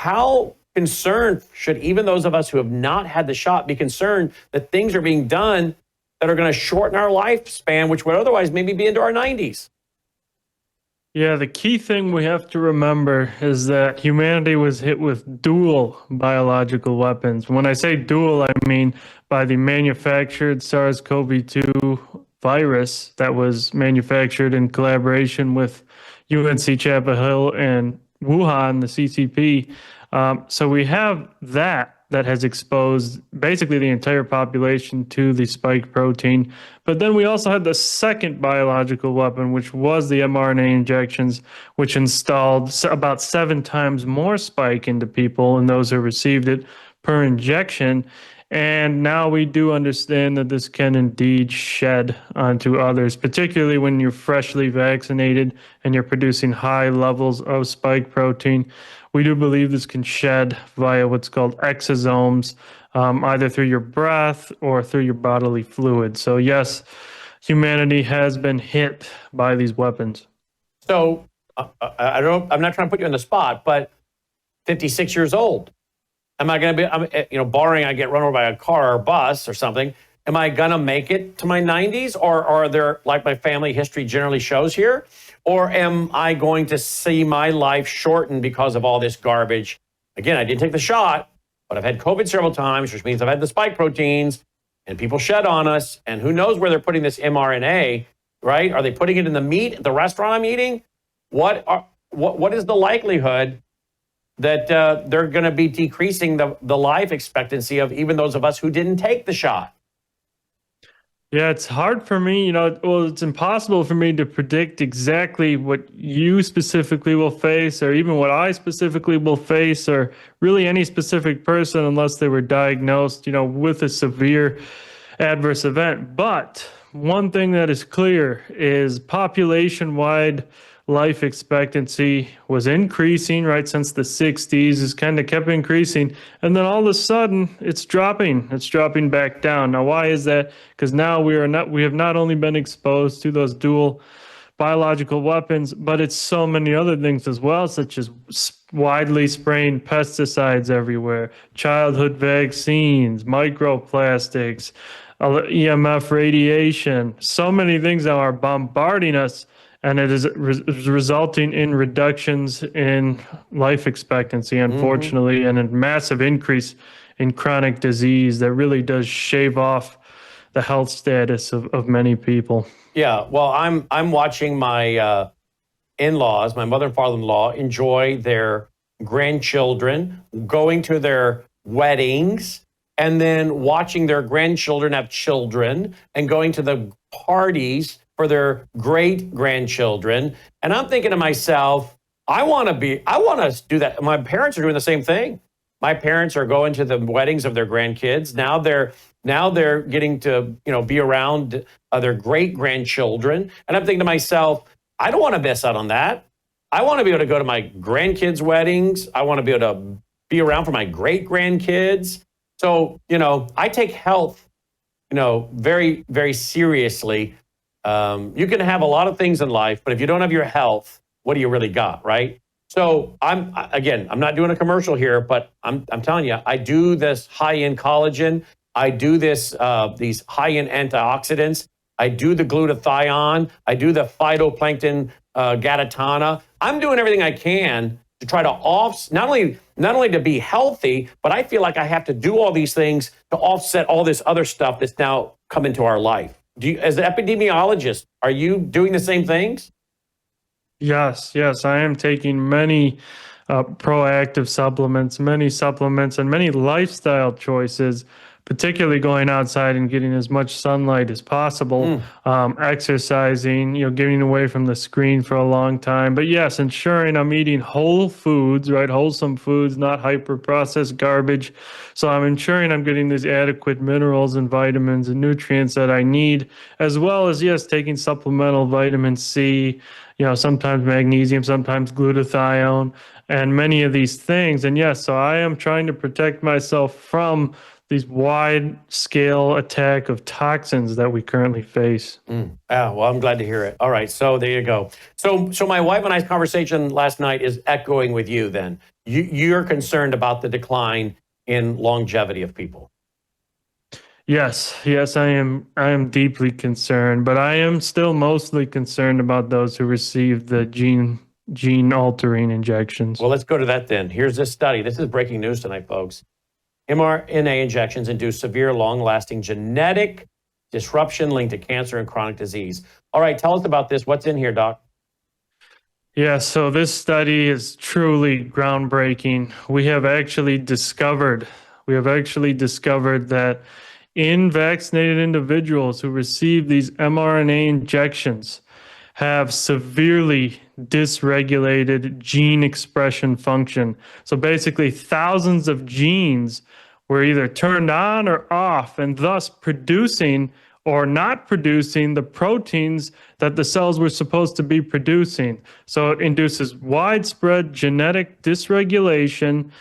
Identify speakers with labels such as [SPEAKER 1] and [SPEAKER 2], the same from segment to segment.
[SPEAKER 1] how concerned should even those of us who have not had the shot be concerned that things are being done that are going to shorten our lifespan, which would otherwise maybe be into our 90s?
[SPEAKER 2] Yeah, the key thing we have to remember is that humanity was hit with dual biological weapons. When I say dual, I mean by the manufactured SARS-CoV-2 virus that was manufactured in collaboration with UNC Chapel Hill and Wuhan, the CCP. So we have that has exposed basically the entire population to the spike protein. But then we also had the second biological weapon, which was the mRNA injections, which installed about 7 times more spike into people and those who received it per injection. And now we do understand that this can indeed shed onto others, particularly when you're freshly vaccinated and you're producing high levels of spike protein. We do believe this can shed via what's called exosomes, either through your breath or through your bodily fluid. So yes, humanity has been hit by these weapons.
[SPEAKER 1] So I'm not trying to put you on the spot, but 56 years old. Am I going to be, barring I get run over by a car or bus or something, am I going to make it to my 90s? Or are there, like my family history generally shows here? Or am I going to see my life shortened because of all this garbage? Again, I didn't take the shot, but I've had COVID several times, which means I've had the spike proteins, and people shed on us, and who knows where they're putting this mRNA, right? Are they putting it in the meat at the restaurant I'm eating? What is the likelihood that they're going to be decreasing the life expectancy of even those of us who didn't take the shot?
[SPEAKER 2] Yeah, it's hard for me, it's impossible for me to predict exactly what you specifically will face, or even what I specifically will face, or really any specific person unless they were diagnosed, with a severe adverse event. But one thing that is clear is population-wide life expectancy was increasing right since the 60s. It's kind of kept increasing, and then all of a sudden it's dropping back down. Now why is that? Because now we have not only been exposed to those dual biological weapons, but it's so many other things as well, such as widely spraying pesticides everywhere, childhood vaccines, microplastics, EMF radiation. So many things now are bombarding us, and it is resulting in reductions in life expectancy, unfortunately, and a massive increase in chronic disease that really does shave off the health status of many people.
[SPEAKER 1] Yeah, well, I'm watching my in-laws, my mother and father-in-law, enjoy their grandchildren, going to their weddings, and then watching their grandchildren have children, and going to the parties for their great-grandchildren. And I'm thinking to myself, I want to do that. My parents are doing the same thing. My parents are going to the weddings of their grandkids. Now they're getting to, be around their great-grandchildren. And I'm thinking to myself, I don't want to miss out on that. I want to be able to go to my grandkids' weddings. I want to be able to be around for my great-grandkids. So, I take health, very, very seriously. You can have a lot of things in life, but if you don't have your health, what do you really got, right? So I'm not doing a commercial here, but I'm telling you, I do this high-end collagen. I do these high-end antioxidants. I do the glutathione. I do the phytoplankton gaditana. I'm doing everything I can to try to not only to be healthy, but I feel like I have to do all these things to offset all this other stuff that's now come into our life. As an epidemiologist, are you doing the same things?
[SPEAKER 2] Yes, I am taking many proactive supplements, and many lifestyle choices, particularly going outside and getting as much sunlight as possible, exercising, getting away from the screen for a long time. But yes, ensuring I'm eating whole foods, right? Wholesome foods, not hyper-processed garbage. So I'm ensuring I'm getting these adequate minerals and vitamins and nutrients that I need, as well as, yes, taking supplemental vitamin C, sometimes magnesium, sometimes glutathione, and many of these things. And yes, so I am trying to protect myself from these wide scale attack of toxins that we currently face.
[SPEAKER 1] Well, I'm glad to hear it. All right, so there you go. So my wife and I's conversation last night is echoing with you then. You're concerned about the decline in longevity of people.
[SPEAKER 2] Yes, I am deeply concerned, but I am still mostly concerned about those who receive the gene altering injections.
[SPEAKER 1] Well, let's go to that then. Here's this study. This is breaking news tonight, folks. mRNA injections induce severe, long-lasting genetic disruption linked to cancer and chronic disease. All right, tell us about this. What's in here, Doc?
[SPEAKER 2] Yeah, so this study is truly groundbreaking. We have actually discovered that in vaccinated individuals who receive these mRNA injections have severely dysregulated gene expression function. So basically, thousands of genes were either turned on or off, and thus producing or not producing the proteins that the cells were supposed to be producing. So it induces widespread genetic dysregulation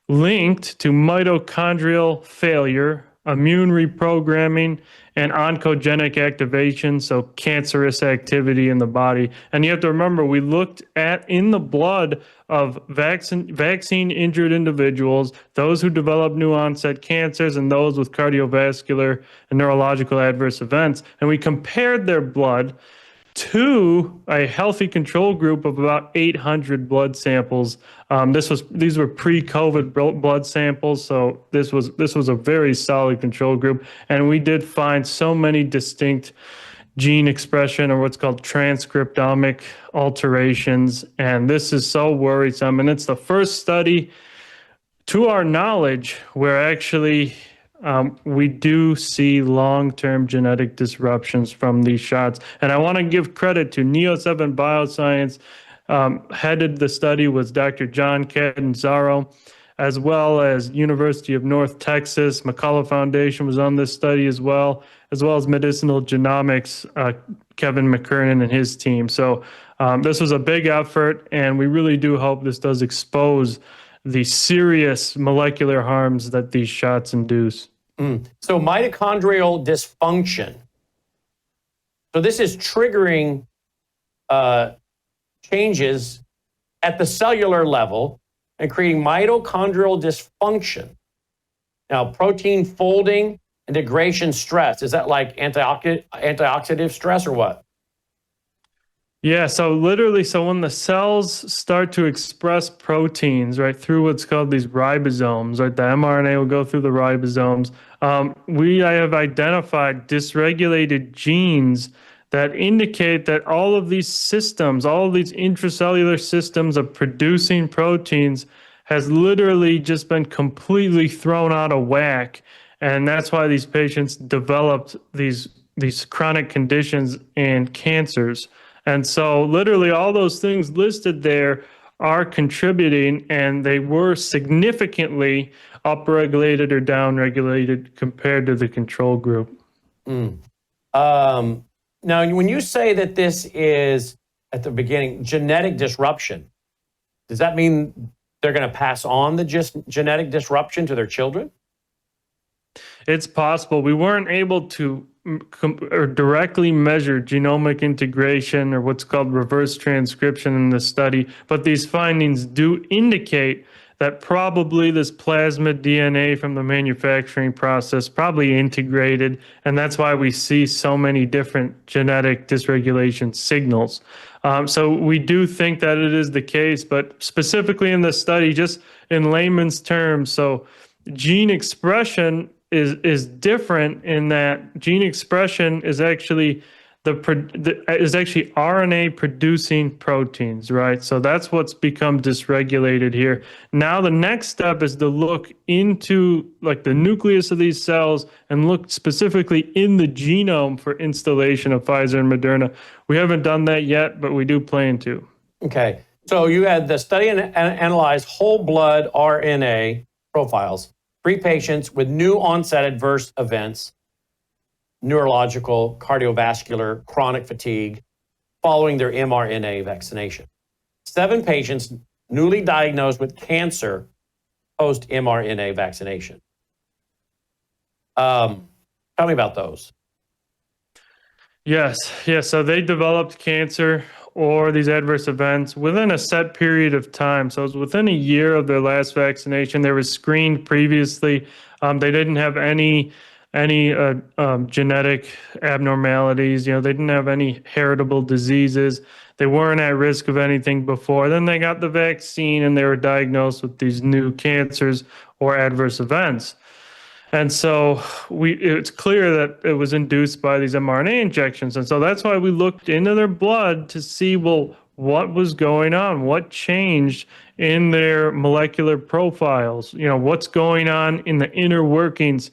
[SPEAKER 2] linked to mitochondrial failure, immune reprogramming, and oncogenic activation, so cancerous activity in the body. And you have to remember, we looked at in the blood of vaccine injured individuals, those who develop new onset cancers and those with cardiovascular and neurological adverse events, and we compared their blood to a healthy control group of about 800 blood samples. These were pre-COVID blood samples, so this was a very solid control group, and we did find so many distinct gene expression or what's called transcriptomic alterations, and this is so worrisome. And it's the first study, to our knowledge, where actually we do see long-term genetic disruptions from these shots. And I want to give credit to Neo7 Bioscience. Headed the study was Dr. John Catanzaro, as well as University of North Texas. McCullough Foundation was on this study as well as Medicinal Genomics, Kevin McKernan and his team. So this was a big effort, and we really do hope this does expose the serious molecular harms that these shots induce.
[SPEAKER 1] So mitochondrial dysfunction. So this is triggering changes at the cellular level and creating mitochondrial dysfunction. Now, protein folding and degradation stress, is that like antioxidant stress or what?
[SPEAKER 2] Yeah, so literally, when the cells start to express proteins, right, through what's called these ribosomes, right, the mRNA will go through the ribosomes. I have identified dysregulated genes that indicate that all of these systems, all of these intracellular systems of producing proteins has literally just been completely thrown out of whack. And that's why these patients developed these chronic conditions and cancers. And so literally all those things listed there are contributing, and they were significantly upregulated or downregulated compared to the control group.
[SPEAKER 1] Now, when you say that this is, at the beginning, genetic disruption, does that mean they're going to pass on the genetic disruption to their children?
[SPEAKER 2] It's possible. We weren't able to or directly measure genomic integration or what's called reverse transcription in the study, but these findings do indicate that probably this plasmid DNA from the manufacturing process probably integrated, and that's why we see so many different genetic dysregulation signals. So we do think that it is the case, but specifically in this study, just in layman's terms, so gene expression is different in that gene expression is actually RNA producing proteins, right? So that's what's become dysregulated here. Now the next step is to look into like the nucleus of these cells and look specifically in the genome for installation of Pfizer and Moderna. We haven't done that yet, but we do plan to.
[SPEAKER 1] Okay, so you had the study and analyzed whole blood RNA profiles, 3 patients with new onset adverse events, neurological, cardiovascular, chronic fatigue, following their mRNA vaccination. 7 patients newly diagnosed with cancer post mRNA vaccination. Tell me about those.
[SPEAKER 2] Yes. So they developed cancer or these adverse events within a set period of time. So it was within a year of their last vaccination. They were screened previously. They didn't have any genetic abnormalities. They didn't have any heritable diseases. They weren't at risk of anything before. Then they got the vaccine and they were diagnosed with these new cancers or adverse events. And so it's clear that it was induced by these mRNA injections. And so that's why we looked into their blood to see, well, what was going on? What changed in their molecular profiles? What's going on in the inner workings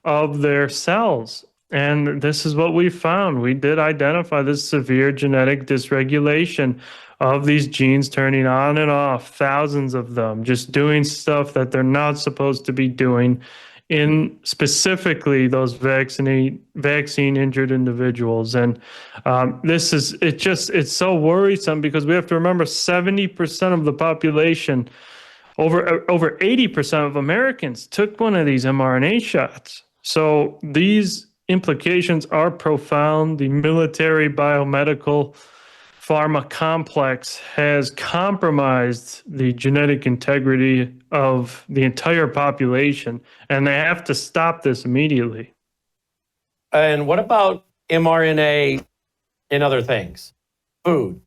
[SPEAKER 2] of their cells? And this is what we found. We did identify this severe genetic dysregulation of these genes turning on and off, thousands of them, just doing stuff that they're not supposed to be doing in specifically those vaccine injured individuals. And it's so worrisome because we have to remember 70% of the population, over 80% of Americans took one of these mRNA shots. So these implications are profound. The military biomedical pharma complex has compromised the genetic integrity of the entire population, and they have to stop this immediately.
[SPEAKER 1] And what about mRNA in other things? Food.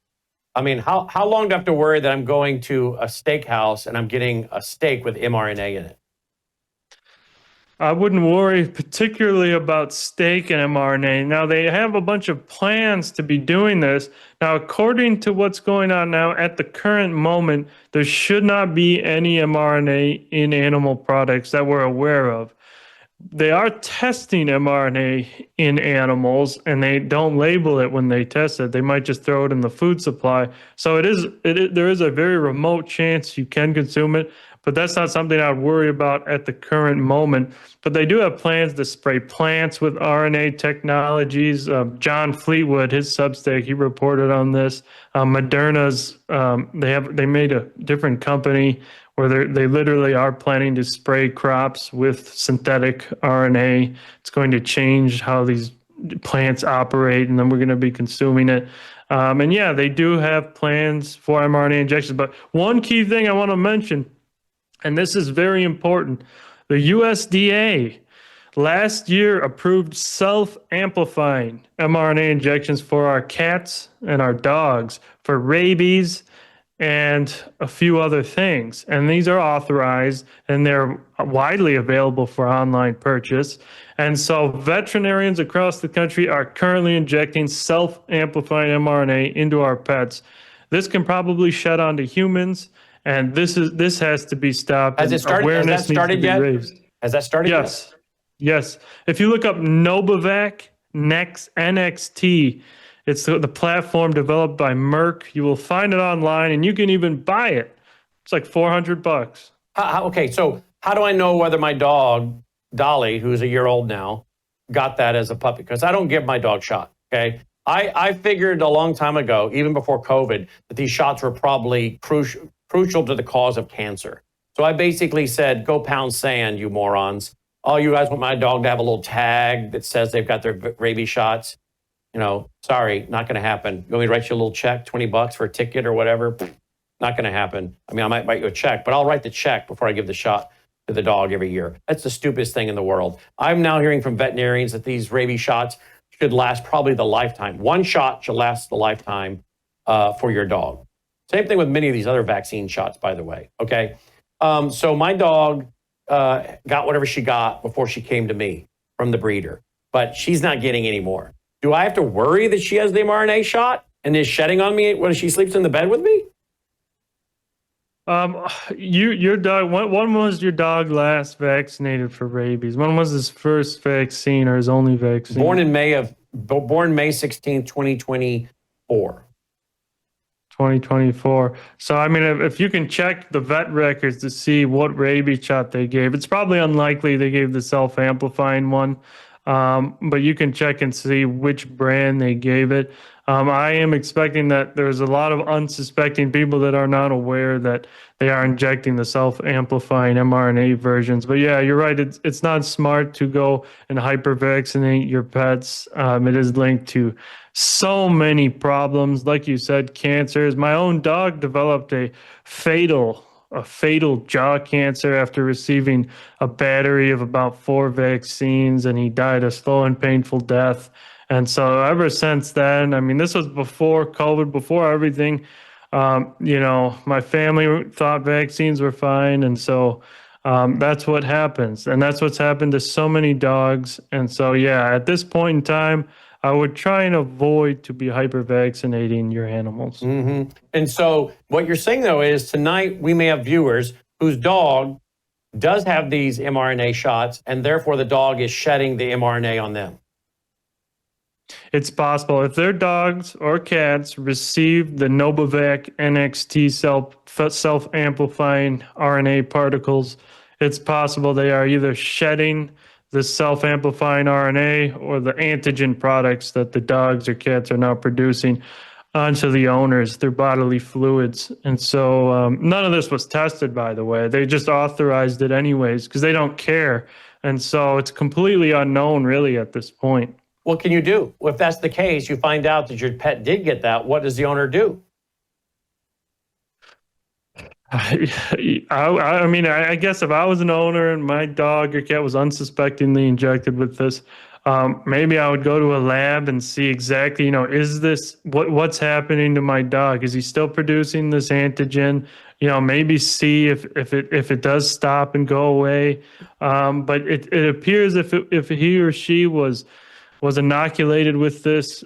[SPEAKER 1] I mean, how long do I have to worry that I'm going to a steakhouse and I'm getting a steak with mRNA in it?
[SPEAKER 2] I wouldn't worry particularly about steak and mRNA. Now, they have a bunch of plans to be doing this. Now, according to what's going on now at the current moment, there should not be any mRNA in animal products that we're aware of. They are testing mRNA in animals, and they don't label it when they test it. They might just throw it in the food supply. So there is a very remote chance you can consume it, but that's not something I'd worry about at the current moment. But they do have plans to spray plants with RNA technologies. John Fleetwood, his Substack, he reported on this. Moderna's, they made a different company where they literally are planning to spray crops with synthetic RNA. It's going to change how these plants operate, and then we're going to be consuming it. And yeah, they do have plans for mRNA injections. But one key thing I want to mention, and this is very important, the USDA last year approved self-amplifying mRNA injections for our cats and our dogs for rabies and a few other things. And these are authorized and they're widely available for online purchase. And so veterinarians across the country are currently injecting self-amplifying mRNA into our pets. This can probably shed onto humans, and this has to be stopped.
[SPEAKER 1] Has it started? Has that started yet? Has that started yet?
[SPEAKER 2] Yes. If you look up Novavax NXT, it's the platform developed by Merck. You will find it online, and you can even buy it. It's like $400.
[SPEAKER 1] Okay, so how do I know whether my dog, Dolly, who's a year old now, got that as a puppy? Because I don't give my dog shot, okay? I figured a long time ago, even before COVID, that these shots were probably crucial to the cause of cancer. So I basically said, go pound sand, you morons. Oh, you guys want my dog to have a little tag that says they've got their rabies shots? Sorry, not going to happen. You want me to write you a little check, $20 for a ticket or whatever? Not going to happen. I mean, I might write you a check, but I'll write the check before I give the shot to the dog every year. That's the stupidest thing in the world. I'm now hearing from veterinarians that these rabies shots should last probably the lifetime. One shot should last the lifetime for your dog. Same thing with many of these other vaccine shots, by the way. Okay. So my dog got whatever she got before she came to me from the breeder, but she's not getting any more. Do I have to worry that she has the mRNA shot and is shedding on me when she sleeps in the bed with me?
[SPEAKER 2] Your dog. When was your dog last vaccinated for rabies? When was his first vaccine or his only vaccine?
[SPEAKER 1] Born May 16th, 2024.
[SPEAKER 2] 2024. So, I mean, if you can check the vet records to see what rabies shot they gave, it's probably unlikely they gave the self-amplifying one. but you can check and see which brand they gave it. I am expecting that there's a lot of unsuspecting people that are not aware that they are injecting the self-amplifying mRNA versions. But yeah, you're right. It's not smart to go and hyper-vaccinate your pets. It is linked to so many problems. Like you said, cancers. My own dog developed a fatal jaw cancer after receiving a battery of about 4 vaccines, and he died a slow and painful death. And so ever since then, I mean, this was before COVID, before everything. My family thought vaccines were fine, and so that's what happens, and that's what's happened to so many dogs. And so, yeah, at this point in time, I would try and avoid to be hyper vaccinating your animals.
[SPEAKER 1] Mm-hmm. And so what you're saying, though, is tonight we may have viewers whose dog does have these mRNA shots, and therefore the dog is shedding the mRNA on them.
[SPEAKER 2] It's possible if their dogs or cats receive the Novavax NXT self-amplifying RNA particles, it's possible they are either shedding the self-amplifying RNA or the antigen products that the dogs or cats are now producing onto the owners, their bodily fluids. And so none of this was tested, by the way. They just authorized it anyways because they don't care. And so it's completely unknown, really, at this point.
[SPEAKER 1] What can you do? Well, if that's the case, you find out that your pet did get that, what does the owner do?
[SPEAKER 2] I mean, I guess if I was an owner and my dog or cat was unsuspectingly injected with this, maybe I would go to a lab and see exactly, is this what's happening to my dog? Is he still producing this antigen? Maybe see if it does stop and go away. But it appears if he or she was inoculated with this,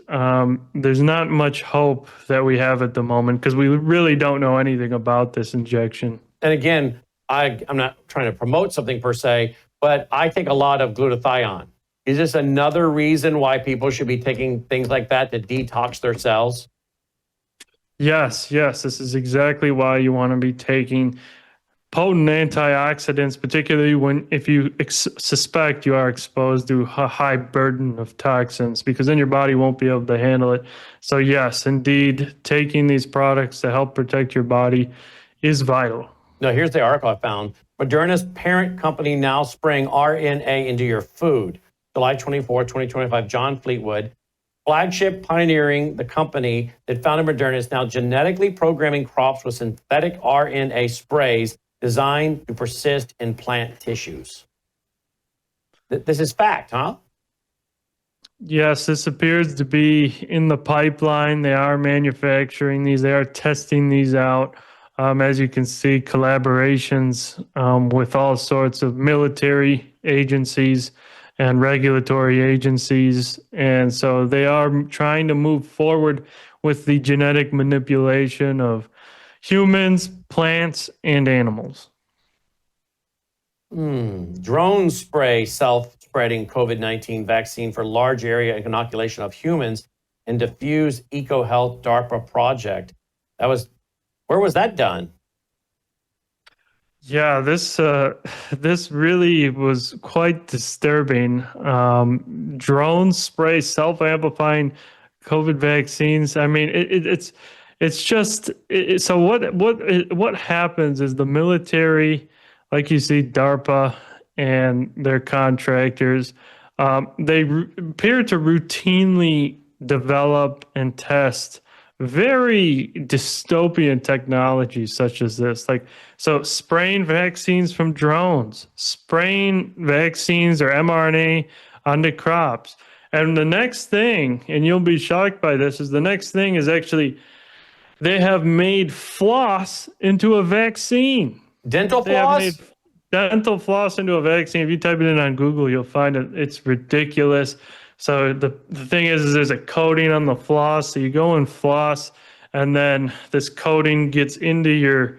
[SPEAKER 2] there's not much hope that we have at the moment because we really don't know anything about this injection.
[SPEAKER 1] And again, I'm not trying to promote something per se, but I take a lot of glutathione. Is this another reason why people should be taking things like that to detox their cells?
[SPEAKER 2] Yes, this is exactly why you want to be taking potent antioxidants, particularly if you suspect you are exposed to a high burden of toxins, because then your body won't be able to handle it. So yes, indeed, taking these products to help protect your body is vital.
[SPEAKER 1] Now, here's the article I found. Moderna's parent company now spraying RNA into your food. July 24, 2025, John Fleetwood, flagship pioneering the company that founded Moderna, is now genetically programming crops with synthetic RNA sprays designed to persist in plant tissues. This is fact, huh?
[SPEAKER 2] Yes, this appears to be in the pipeline. They are manufacturing these. They are testing these out. As you can see, collaborations with all sorts of military agencies and regulatory agencies. And so they are trying to move forward with the genetic manipulation of humans, plants, and animals.
[SPEAKER 1] Drone spray self-spreading COVID-19 vaccine for large area inoculation of humans and diffuse EcoHealth DARPA project. Where was that done?
[SPEAKER 2] Yeah, this really was quite disturbing. Drone spray self-amplifying COVID vaccines. I mean, it's just so what happens is the military, like you see, DARPA and their contractors, they appear to routinely develop and test very dystopian technologies such as this. So spraying vaccines from drones, spraying vaccines or mRNA onto crops. And the next thing, and you'll be shocked by this, is the next thing is actually they have made floss into a vaccine.
[SPEAKER 1] Dental floss?
[SPEAKER 2] They have made dental floss into a vaccine. If you type it in on Google, you'll find it. It's ridiculous. So the thing is there's a coating on the floss. So you go and floss, and then this coating gets into your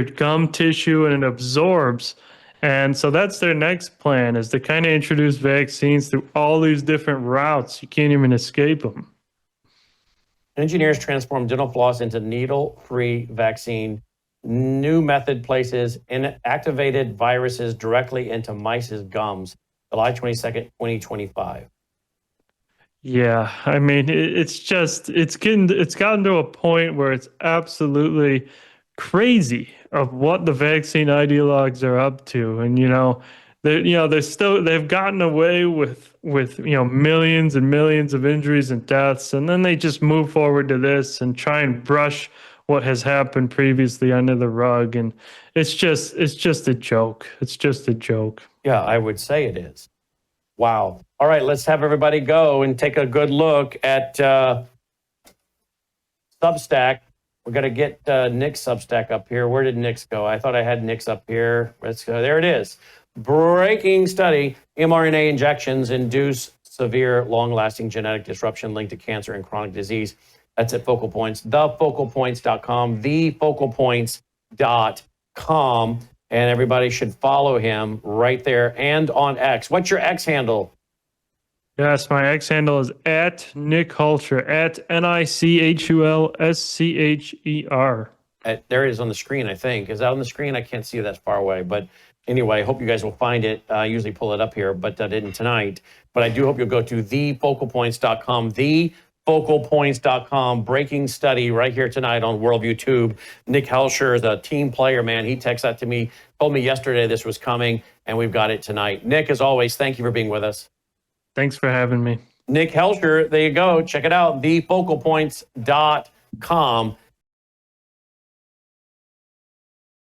[SPEAKER 2] gum tissue and it absorbs. And so that's their next plan, is to kind of introduce vaccines through all these different routes. You can't even escape them.
[SPEAKER 1] Engineers transform dental floss into needle-free vaccine. New method places inactivated viruses directly into mice's gums. July 22nd, 2025.
[SPEAKER 2] Yeah, I mean, it's gotten to a point where it's absolutely crazy of what the vaccine ideologues are up to, and they've gotten away with millions and millions of injuries and deaths, and then they just move forward to this and try and brush what has happened previously under the rug, and it's just a joke. It's just a joke.
[SPEAKER 1] Yeah, I would say it is. Wow. All right, let's have everybody go and take a good look at Substack. We're going to get Nick's Substack up here. Where did Nick's go? I thought I had Nick's up here. Let's go. There it is. Breaking study, mRNA injections induce severe, long-lasting genetic disruption linked to cancer and chronic disease. That's at Focal Points, thefocalpoints.com, thefocalpoints.com. And everybody should follow him right there and on X. What's your X handle?
[SPEAKER 2] Yes, my X handle is at Nick Hulscher, at NICHULSCHER.
[SPEAKER 1] There it is on the screen, I think. Is that on the screen? I can't see it that far away. But anyway, I hope you guys will find it. I usually pull it up here, but I didn't tonight. But I do hope you'll go to thefocalpoints.com, thefocalpoints.com, breaking study right here tonight on Worldview Tube. Nick Hulscher is a team player, man. He texted that to me, told me yesterday this was coming, and we've got it tonight. Nick, as always, thank you for being with us.
[SPEAKER 2] Thanks for having me.
[SPEAKER 1] Nick Hulscher, there you go. Check it out, thefocalpoints.com.